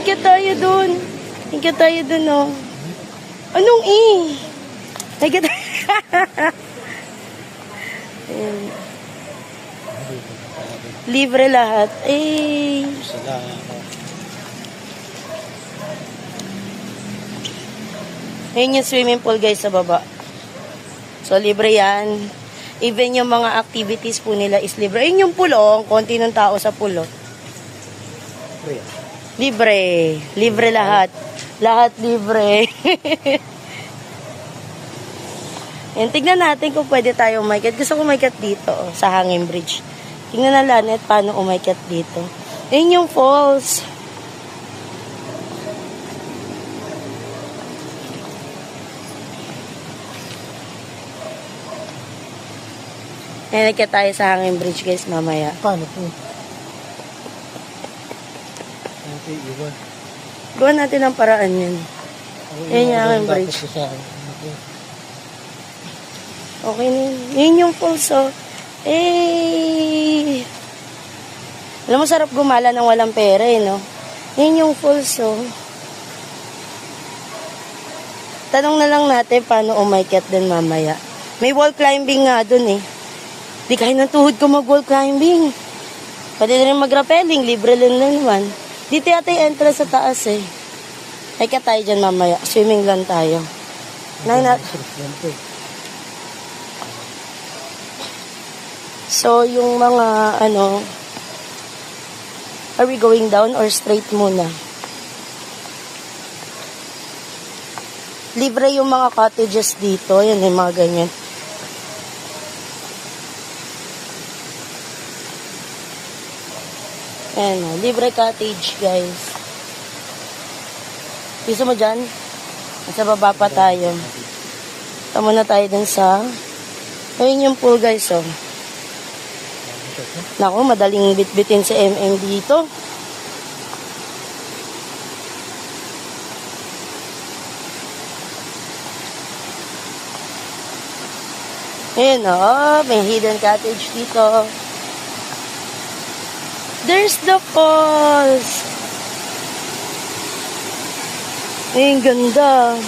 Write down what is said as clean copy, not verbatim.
Ikat tayo dun. Ikat tayo dun, oh. Anong Ikat Ayan. Libre lahat. Ayun yung swimming pool, guys, sa baba. So, libre yan. Even yung mga activities po nila is libre. Ayun yung pool, oh. Konti ng tao sa pool, oh. Libre. Libre lahat. Lahat libre. Yan, tignan natin kung pwede tayo umakyat. Gusto ko umakyat dito, oh, sa Hanging Bridge. Tignan na Lanet paano umakyat dito. Ayun yung falls. Ayan, nakyat tayo sa Hanging Bridge, guys, mamaya. Paano po? Okay, iwan. Gawa natin ang paraan yan. Ayan yung Hanging Bridge. Okay na yun. Yun yung falls, oh. Alam mo, sarap gumala ng walang pera, no? Yun yung falls, oh. Tanong na lang natin paano umakyat din mamaya. May wall climbing nga dun, eh. Di kahit ng tuhod ko mag-wall climbing. Pwede rin mag-rappelling. Libre lang naman. Dito yata yung entrance sa taas, eh. Ikat tayo dyan mamaya. Swimming lang tayo. So, yung mga, are we going down or straight muna? Libre yung mga cottages dito. Yan, yung mga ganyan. Ayan, libre cottage, guys. Gusto mo dyan? Nasa baba pa tayo. Tama na tayo dun sa... Ayun yung pool, guys, oh. Naku, madaling bitbitin si MM dito. Ayan, oh. May hidden cottage dito. There's the falls. Ay, ganda.